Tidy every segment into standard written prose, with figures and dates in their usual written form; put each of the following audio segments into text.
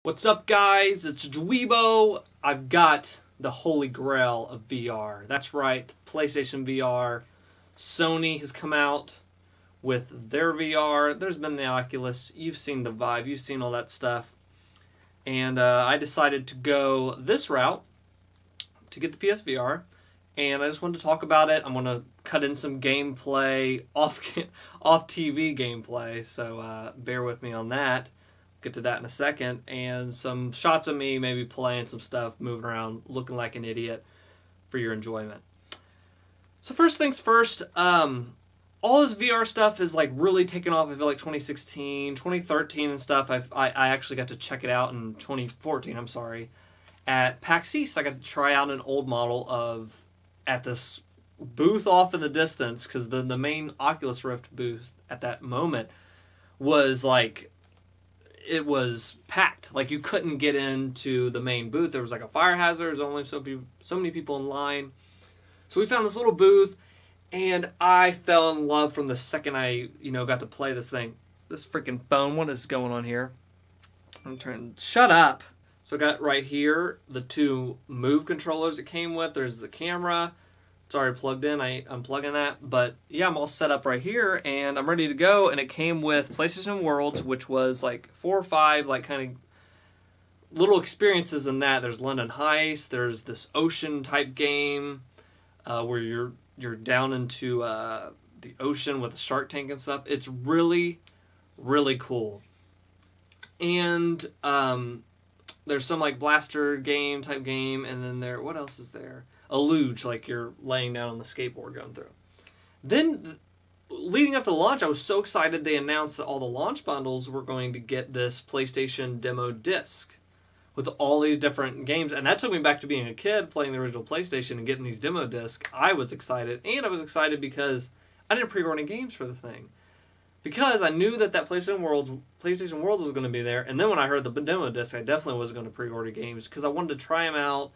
What's up, guys? It's Dweebo. I've got the holy grail of VR. That's right, PlayStation VR. Sony has come out with their VR. There's been the Oculus. You've seen the Vive. You've seen all that stuff. And I decided to go this route to get the PSVR. And I just wanted to talk about it. I'm going to cut in some gameplay, off TV gameplay. So bear with me on that. Get to that in a second, and some shots of me maybe playing some stuff, moving around, looking like an idiot for your enjoyment. So first things first, all this VR stuff is like really taken off. I feel like 2016, 2013 and stuff. I actually got to check it out in 2014, I'm sorry. At PAX East, I got to try out an old model at this booth off in the distance, because the main Oculus Rift booth at that moment was like, it was packed. Like, you couldn't get into the main booth. There was like a fire hazard. There was only so many people in line. So we found this little booth, and I fell in love from the second I, got to play this thing. This freaking phone, what is going on here? Shut up. So I got right here the two Move controllers it came with. There's the camera. It's already plugged in. I'm unplugging that. But yeah, I'm all set up right here, and I'm ready to go. And it came with PlayStation Worlds, which was like 4 or 5 like kind of little experiences in that. There's London Heist. There's this ocean type game where you're down into the ocean with a shark tank and stuff. It's really, really cool. And there's some like blaster game type game, and then what else is there? A luge, like you're laying down on the skateboard going through. Then, leading up to launch, I was so excited they announced that all the launch bundles were going to get this PlayStation demo disc with all these different games. And that took me back to being a kid playing the original PlayStation and getting these demo discs. I was excited, and I was excited because I didn't pre-order any games for the thing. Because I knew that PlayStation Worlds was going to be there. And then when I heard the demo disc, I definitely wasn't going to pre-order games because I wanted to try them out.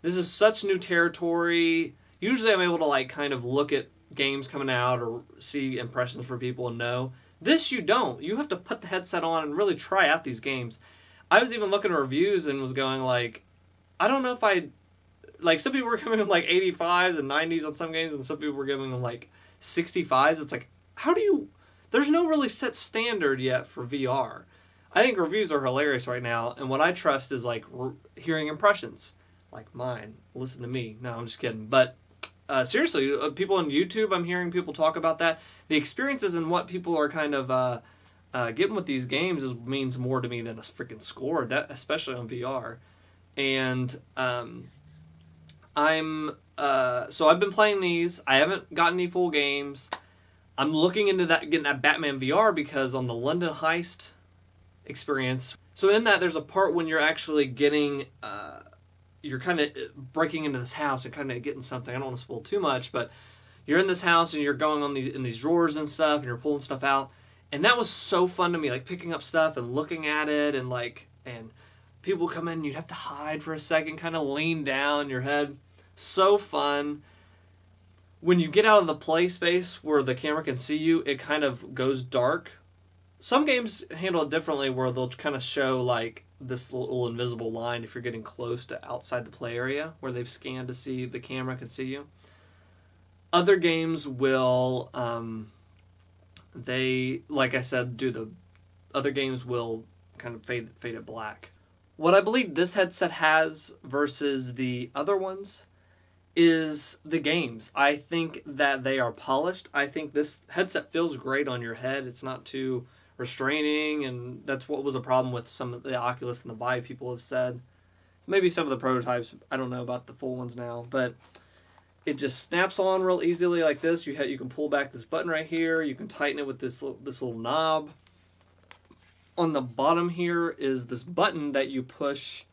This is such new territory. Usually I'm able to like kind of look at games coming out or see impressions from people and know. This you don't. You have to put the headset on and really try out these games. I was even looking at reviews and was going like, I don't know if like some people were giving them like 85s and 90s on some games, and some people were giving them like 65s. It's like, there's no really set standard yet for VR. I think reviews are hilarious right now, and what I trust is like hearing impressions. Like mine. Listen to me. No, I'm just kidding. But seriously, people on YouTube, I'm hearing people talk about that. The experiences and what people are kind of getting with these games means more to me than a freaking score, especially on VR. And so I've been playing these. I haven't gotten any full games. I'm looking into getting that Batman VR because on the London Heist experience. So in that, there's a part when you're actually getting. You're kind of breaking into this house and kind of getting something. I don't want to spoil too much, but you're in this house and you're going on in these drawers and stuff, and you're pulling stuff out. And that was so fun to me, like picking up stuff and looking at it, and people would come in and you'd have to hide for a second, kind of lean down your head. So fun. When you get out of the play space where the camera can see you, it kind of goes dark. Some games handle it differently where they'll kind of show like this little invisible line if you're getting close to outside the play area where they've scanned to see the camera can see you. Other games will, like I said, other games will kind of fade it black. What I believe this headset has versus the other ones is the games. I think that they are polished. I think this headset feels great on your head. It's not too restraining, and that's what was a problem with some of the Oculus and the Vive people have said. Maybe some of the prototypes, I don't know about the full ones now, but it just snaps on real easily like this. You can pull back this button right here. You can tighten it with this little knob. On the bottom here is this button that you push.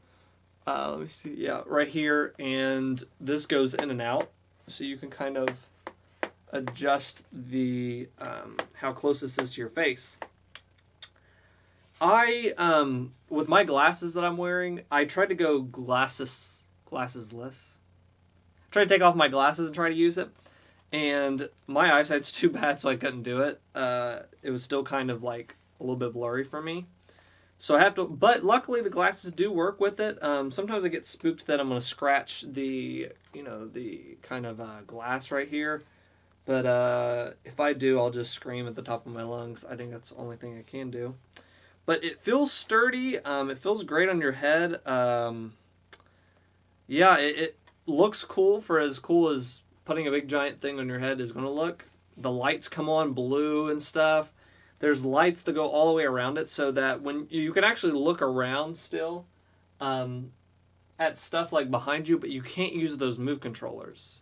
Let me see. Yeah, right here, and this goes in and out, so you can kind of adjust the how close this is to your face. With my glasses that I'm wearing, I tried to go glassesless. Tried to take off my glasses and try to use it, and my eyesight's too bad, so I couldn't do it. It was still kind of like a little bit blurry for me. So I have to, but luckily the glasses do work with it. Sometimes I get spooked that I'm going to scratch the, the kind of glass right here. But if I do, I'll just scream at the top of my lungs. I think that's the only thing I can do. But it feels sturdy. It feels great on your head. Yeah, it looks cool for as cool as putting a big giant thing on your head is going to look. The lights come on blue and stuff. There's lights that go all the way around it so that when you can actually look around still at stuff like behind you, but you can't use those move controllers.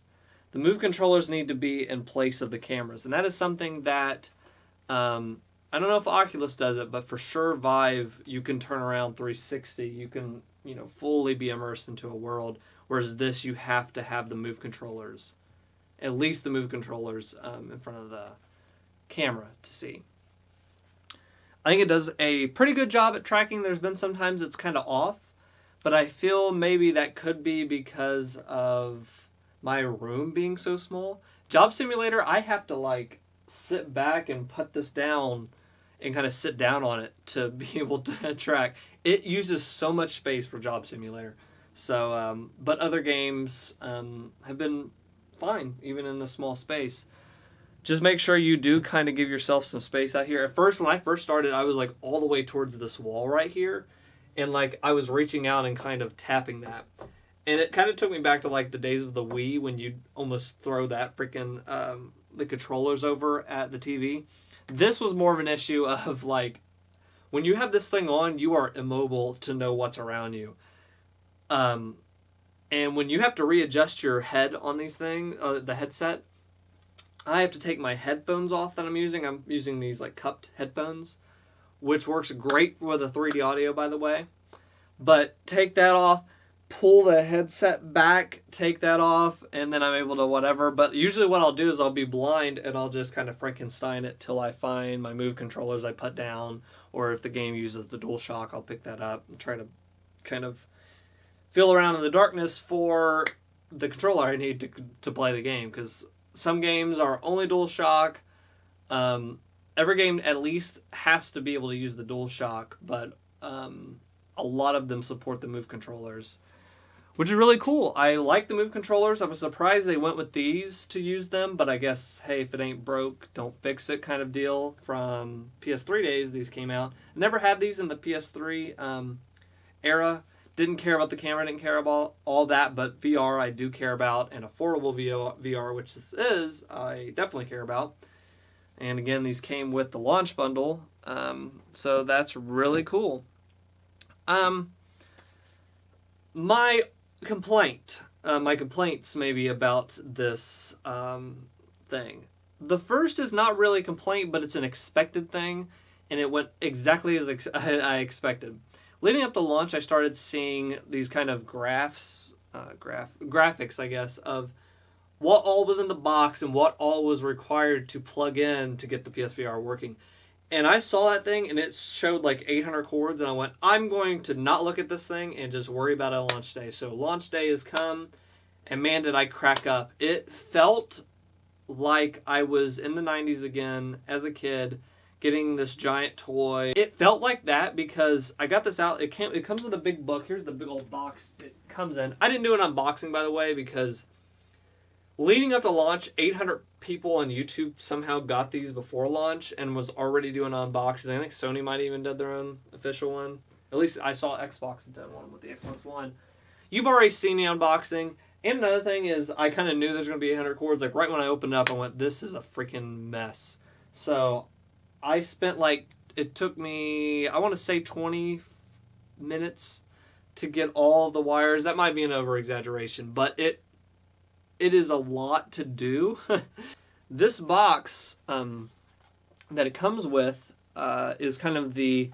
The move controllers need to be in place of the cameras, and that is something that I don't know if Oculus does it, but for sure Vive, you can turn around 360. You can, fully be immersed into a world, whereas this, you have to have the move controllers, at least the move controllers in front of the camera to see. I think it does a pretty good job at tracking. There's been sometimes it's kind of off, but I feel maybe that could be because of my room being so small. Job Simulator, I have to sit back and put this down and kind of sit down on it to be able to track. It uses so much space for Job Simulator. So, but other games have been fine, even in the small space. Just make sure you do kind of give yourself some space out here. At first, when I first started, I was all the way towards this wall right here. And I was reaching out and kind of tapping that. And it kind of took me back to the days of the Wii when you'd almost throw that freaking, the controllers over at the TV. This was more of an issue of when you have this thing on, you are immobile to know what's around you. And when you have to readjust your head on these things, the headset, I have to take my headphones off that I'm using. I'm using these cupped headphones, which works great with a 3D audio, by the way. But take that off, pull the headset back, take that off, and then I'm able to whatever. But usually what I'll do is I'll be blind and I'll just kind of Frankenstein it till I find my move controllers I put down. Or if the game uses the DualShock, I'll pick that up and try to kind of feel around in the darkness for the controller I need to play the game. Because some games are only DualShock. Every game at least has to be able to use the DualShock, but a lot of them support the move controllers, which is really cool. I like the move controllers. I was surprised they went with these to use them, but I guess, hey, if it ain't broke, don't fix it kind of deal. From PS3 days, these came out. Never had these in the PS3 era. Didn't care about the camera, didn't care about all that, but VR I do care about, and affordable VR, which this is, I definitely care about. And again, these came with the launch bundle, so that's really cool. My complaints maybe about this thing. The first is not really a complaint, but it's an expected thing, and it went exactly as I expected. Leading up to launch, I started seeing these kind of graphics, I guess, of what all was in the box and what all was required to plug in to get the PSVR working. And I saw that thing, and it showed 800 cords, and I went, I'm going to not look at this thing and just worry about it on launch day. So launch day has come, and man, did I crack up. It felt like I was in the 90s again as a kid, getting this giant toy. It felt like that because I got this out. It comes with a big book. Here's the big old box it comes in. I didn't do an unboxing, by the way, because leading up to launch, 800 people on YouTube somehow got these before launch and was already doing unboxings. I think Sony might even did their own official one. At least I saw Xbox did one with the Xbox One. You've already seen the unboxing. And another thing is, I kind of knew there's going to be 800 cords. Right when I opened up, I went, this is a freaking mess. So I spent it took me, I want to say 20 minutes to get all the wires. That might be an over-exaggeration, but it is a lot to do. This box that it comes with is kind of the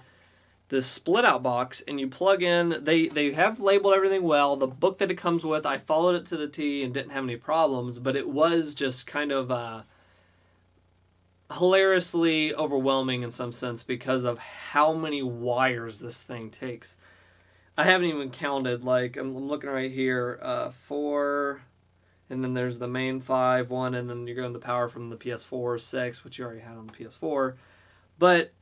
split out box, and you plug in. They have labeled everything well. The book that it comes with, I followed it to the T and didn't have any problems, but it was just kind of hilariously overwhelming in some sense because of how many wires this thing takes. I haven't even counted. I'm looking right here, 4, and then there's the main 5 one, and then you're going the power from the PS4 6, which you already had on the PS4. But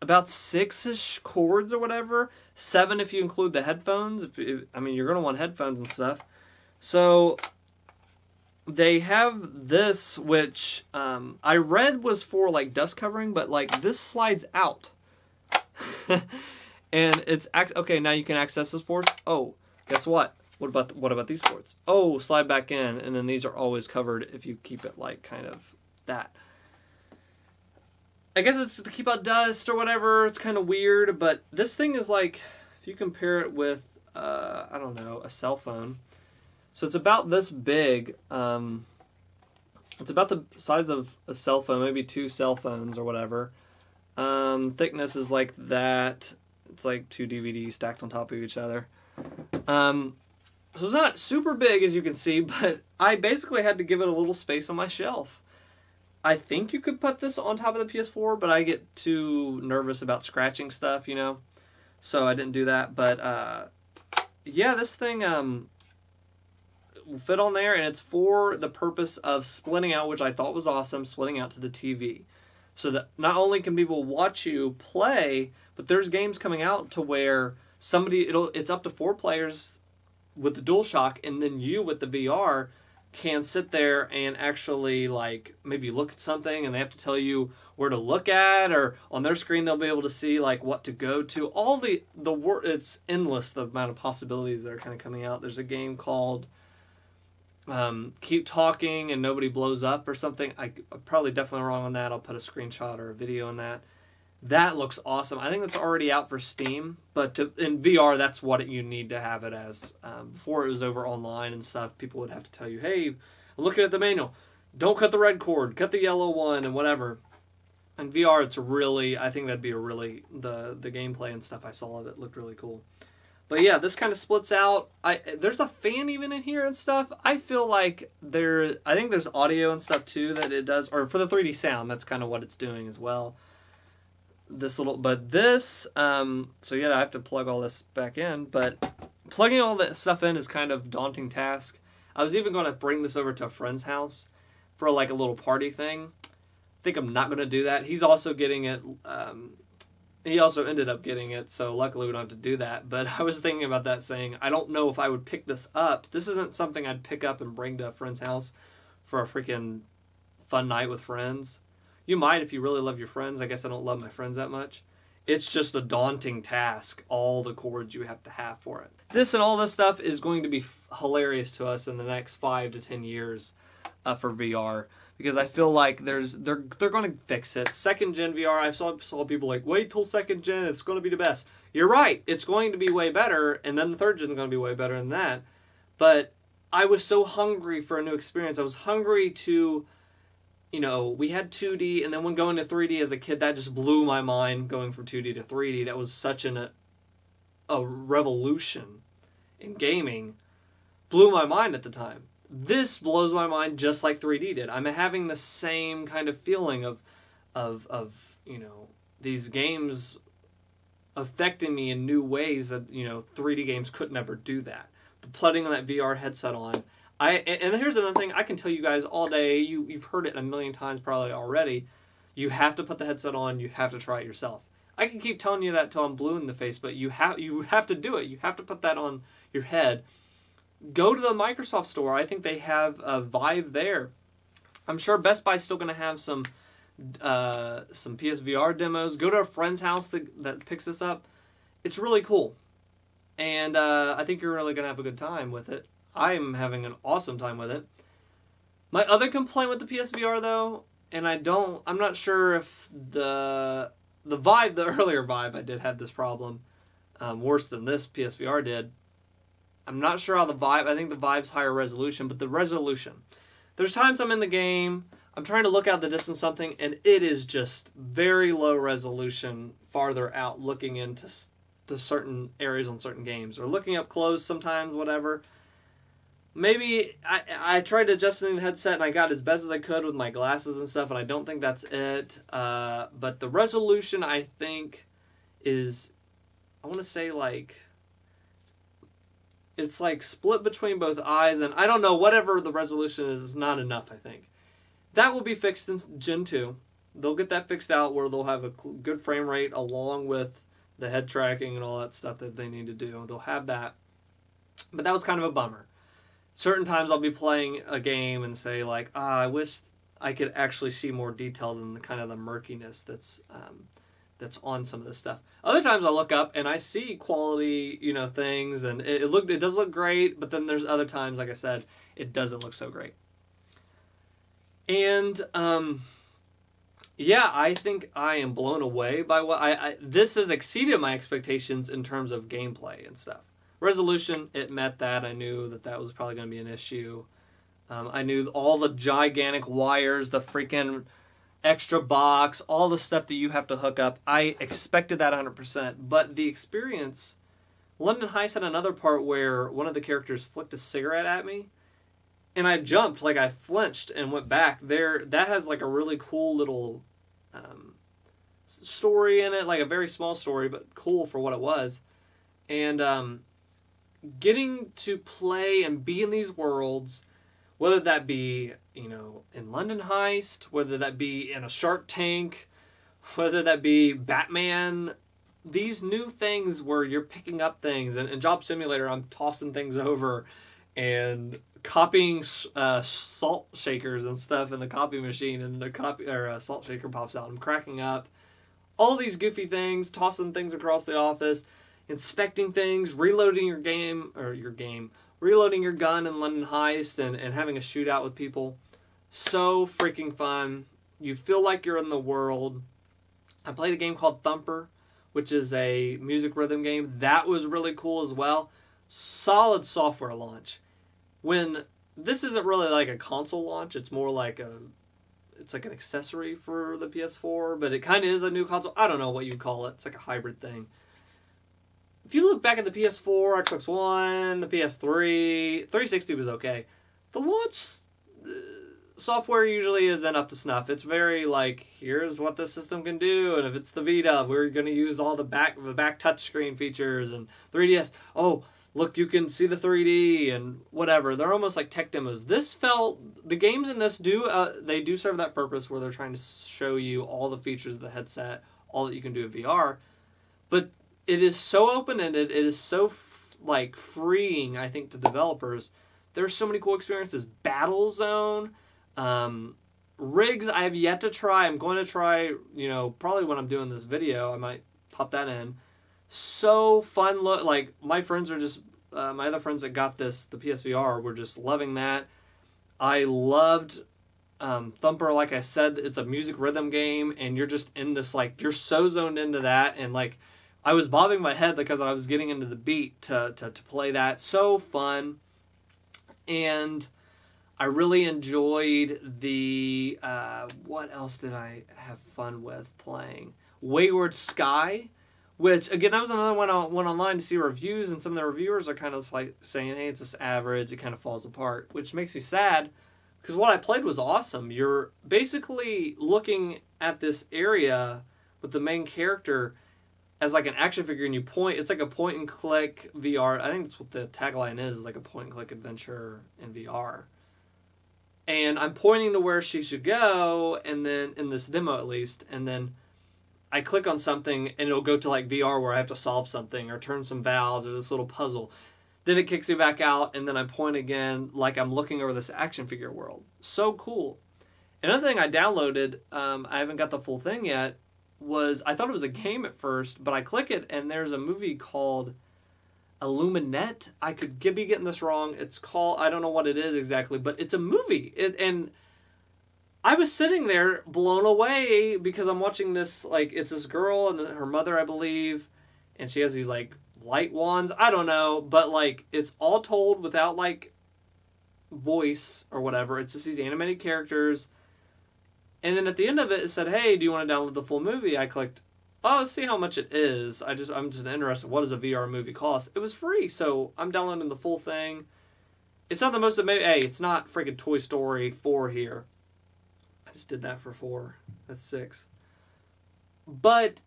about 6-ish cords or whatever. 7 if you include the headphones. I mean, you're going to want headphones and stuff. So they have this, which I read was for like dust covering, but like this slides out. And it's okay. Now you can access this ports. Oh, guess what? What about these ports? Oh, slide back in, and then these are always covered if you keep it like kind of that. I guess it's to keep out dust or whatever. It's kind of weird, but this thing is like, if you compare it with I don't know, a cell phone. So it's about this big. It's about the size of a cell phone, maybe 2 cell phones or whatever. Thickness is like that. It's like 2 DVDs stacked on top of each other. So it's not super big, as you can see, but I basically had to give it a little space on my shelf. I think you could put this on top of the PS4, but I get too nervous about scratching stuff, you know? So I didn't do that. But, yeah, this thing will fit on there, and it's for the purpose of splitting out, which I thought was awesome, splitting out to the TV. So that not only can people watch you play, but there's games coming out to where it's up to 4 players with the DualShock, and then you with the VR can sit there and actually like maybe look at something, and they have to tell you where to look at, or on their screen they'll be able to see like what to go to. All the it's endless, the amount of possibilities that are kind of coming out. There's a game called Keep Talking and Nobody Blows Up or something. I'm probably definitely wrong on that. I'll put a screenshot or a video on that. That looks awesome. I think that's already out for Steam, but in VR, that's what you need to have it as. Before it was over online and stuff, people would have to tell you, hey, I'm looking at the manual. Don't cut the red cord, cut the yellow one, and whatever. In VR, it's really, I think that'd be the gameplay and stuff I saw of it looked really cool. But yeah, this kind of splits out. There's a fan even in here and stuff. I feel like I think there's audio and stuff too that it does, or for the 3D sound, that's kind of what it's doing as well. So yeah, I have to plug all this back in, but plugging all that stuff in is kind of daunting task. I was even going to bring this over to a friend's house for like a little party thing. I think I'm not going to do that. He's also getting it. He also ended up getting it, so luckily we don't have to do that. But I was thinking about that, saying I don't know if I would pick this up. This isn't something I'd pick up and bring to a friend's house for a freaking fun night with friends. You might if you really love your friends. I guess I don't love my friends that much. It's just a daunting task, all the cords you have to have for it. This and all this stuff is going to be hilarious to us in the next 5 to 10 years for VR. Because I feel like they're going to fix it. 2nd gen VR, I saw people like, wait till 2nd gen, it's going to be the best. You're right, it's going to be way better, and then the 3rd gen is going to be way better than that. But I was so hungry for a new experience. I was hungry to... You know, we had 2D, and then when going to 3D as a kid, that just blew my mind, going from 2D to 3D. That was such a revolution in gaming. Blew my mind at the time. This blows my mind just like 3D did. I'm having the same kind of feeling of you know, these games affecting me in new ways that, you know, 3D games could never do that. But putting that VR headset on, and here's another thing I can tell you guys all day. You've heard it a million times probably already. You have to put the headset on. You have to try it yourself. I can keep telling you that till I'm blue in the face, but you have to do it. You have to put that on your head. Go to the Microsoft store. I think they have a Vive there. I'm sure Best Buy's still going to have some PSVR demos. Go to a friend's house that picks this up. It's really cool, and I think you're really going to have a good time with it. I'm having an awesome time with it. My other complaint with the PSVR though, and I'm not sure if the Vive, the earlier Vive, I did have this problem, worse than this PSVR did. I'm not sure how the Vive, I think the Vive's higher resolution, but the resolution. There's times I'm in the game, I'm trying to look out the distance something, and it is just very low resolution farther out, looking into certain areas on certain games, or looking up close sometimes, whatever. Maybe I tried adjusting the headset and I got as best as I could with my glasses and stuff, and I don't think that's it. But the resolution, I think, is, I want to say like, it's like split between both eyes, and I don't know, whatever the resolution is not enough, I think. That will be fixed in Gen 2. They'll get that fixed out where they'll have a good frame rate along with the head tracking and all that stuff that they need to do. They'll have that. But that was kind of a bummer. Certain times I'll be playing a game and say like, I wish I could actually see more detail than the kind of the murkiness that's on some of this stuff. Other times I look up and I see quality, things, and it does look great, but then there's other times, like I said, it doesn't look so great. And I think I am blown away by what this has exceeded my expectations in terms of gameplay and stuff. Resolution, it met that. I knew that was probably going to be an issue. I knew all the gigantic wires, the freaking extra box, all the stuff that you have to hook up. I expected that 100%. But the experience, London Heist had another part where one of the characters flicked a cigarette at me. And I jumped, like I flinched and went back. That has like a really cool little story in it, like a very small story, but cool for what it was. And getting to play and be in these worlds, whether that be, in London Heist, whether that be in a Shark Tank, whether that be Batman, these new things where you're picking up things. And in Job Simulator, I'm tossing things over and copying salt shakers and stuff in the copy machine, and a salt shaker pops out. I'm cracking up. All these goofy things, tossing things across the office, inspecting things, reloading reloading your gun in London Heist, and having a shootout with people. So freaking fun. You feel like you're in the world. I played a game called Thumper, which is a music rhythm game. That was really cool as well. Solid software launch. When this isn't really like a console launch, it's more like it's like an accessory for the PS4, but it kind of is a new console. I don't know what you'd call it. It's like a hybrid thing. If you look back at the PS4, Xbox One, the PS3, 360 was okay. The launch software usually isn't up to snuff. It's very like, here's what the system can do, and if it's the Vita, we're going to use all the back touchscreen features, and 3DS. Oh, look, you can see the 3D and whatever. They're almost like tech demos. The games in this they do serve that purpose where they're trying to show you all the features of the headset, all that you can do in VR, but it is so open-ended. It is so freeing, I think, to developers. There's so many cool experiences. Battle Zone, rigs I have yet to try. I'm going to try, probably when I'm doing this video, I might pop that in. So fun. Like my friends are just, my other friends that got the PSVR were just loving that. I loved Thumper. Like I said, it's a music rhythm game, and you're just in this, like, you're so zoned into that, and like, I was bobbing my head because I was getting into the beat to play that. So fun. And I really enjoyed the, what else did I have fun with playing? Wayward Sky, which, again, that was another one I went online to see reviews, and some of the reviewers are kind of like saying, hey, it's just average, it kind of falls apart, which makes me sad, because what I played was awesome. You're basically looking at this area with the main character as like an action figure, and you point. It's like a point and click VR. I think that's what the tagline is, like a point and click adventure in VR. And I'm pointing to where she should go, and then in this demo at least, and then I click on something and it'll go to like VR where I have to solve something or turn some valves or this little puzzle. Then it kicks me back out, and then I point again like I'm looking over this action figure world. So cool. Another thing I downloaded, I haven't got the full thing yet, was I thought it was a game at first, but I click it and there's a movie called Illuminette. I could be getting this wrong. It's called, I don't know what it is exactly, but it's a movie. And I was sitting there blown away because I'm watching this, like, it's this girl and her mother, I believe, and she has these like light wands. I don't know, but like it's all told without like voice or whatever. It's just these animated characters. And then at the end of it, it said, hey, do you want to download the full movie? I clicked, oh, let's see how much it is. I'm just interested. What does a VR movie cost? It was free, so I'm downloading the full thing. It's not the most amazing. Hey, it's not freaking Toy Story 4 here. I just did that for 4. That's 6. But,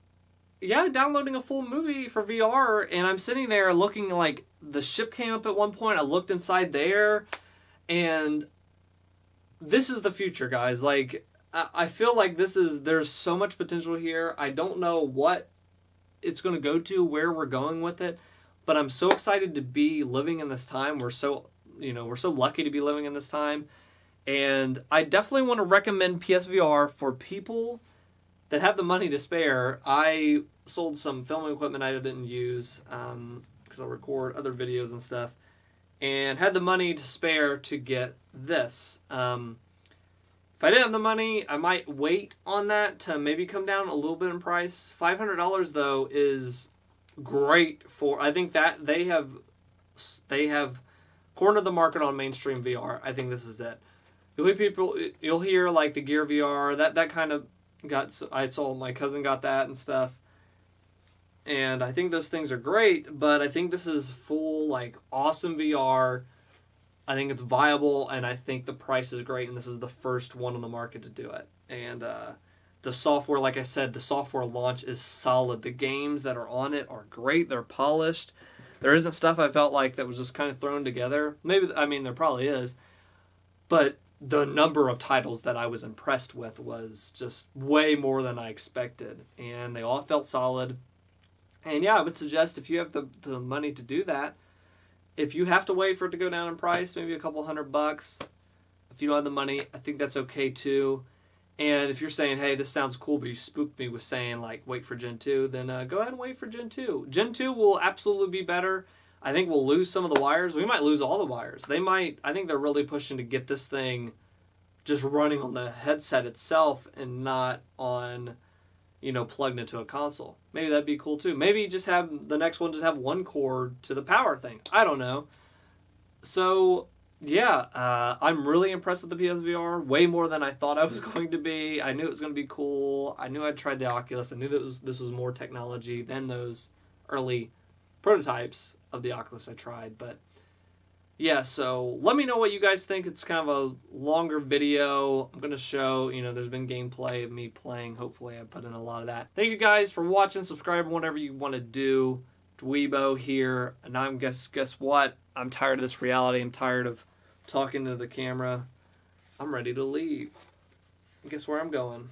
yeah, downloading a full movie for VR, and I'm sitting there looking like the ship came up at one point. I looked inside there, and this is the future, guys. Like, I feel like there's so much potential here. I don't know what it's going to go to, where we're going with it, but I'm so excited to be living in this time. We're so lucky to be living in this time, and I definitely want to recommend PSVR for people that have the money to spare. I sold some filming equipment I didn't use because I record other videos and stuff, and had the money to spare to get this. If I didn't have the money, I might wait on that to maybe come down a little bit in price. $500 though is great for. I think that they have cornered the market on mainstream VR. I think this is it. You'll hear like the Gear VR that kind of got. I saw my cousin got that and stuff, and I think those things are great. But I think this is full like awesome VR. I think it's viable, and I think the price is great, and this is the first one on the market to do it. And the software, like I said, the software launch is solid. The games that are on it are great. They're polished. There isn't stuff I felt like that was just kind of thrown together. Maybe, I mean, there probably is. But the number of titles that I was impressed with was just way more than I expected. And they all felt solid. And yeah, I would suggest if you have the money to do that, if you have to wait for it to go down in price, maybe a couple $100, if you don't have the money, I think that's okay too. And if you're saying, hey, this sounds cool, but you spooked me with saying, like, wait for Gen 2, then go ahead and wait for Gen 2. Gen 2 will absolutely be better. I think we'll lose some of the wires. We might lose all the wires. I think they're really pushing to get this thing just running on the headset itself and not on, plugged into a console. Maybe that'd be cool too. Maybe just have the next one just have one cord to the power thing. I don't know. So yeah, I'm really impressed with the PSVR. Way more than I thought I was going to be. I knew it was going to be cool. I knew I'd tried the Oculus. I knew that this was more technology than those early prototypes of the Oculus I tried. But yeah, so let me know what you guys think. It's kind of a longer video. I'm going to show, there's been gameplay of me playing. Hopefully I put in a lot of that. Thank you guys for watching. Subscribe, whatever you want to do. Dweebo here. And I'm guess what? I'm tired of this reality. I'm tired of talking to the camera. I'm ready to leave. Guess where I'm going?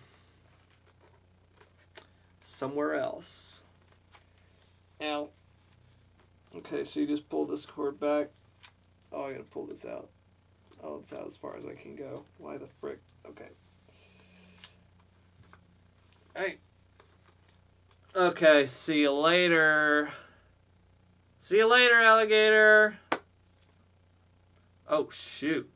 Somewhere else. Ow. Okay, so you just pull this cord back. Oh, I gotta pull this out. Oh, it's out as far as I can go. Why the frick? Okay. Hey. Okay, see you later. See you later, alligator. Oh, shoot.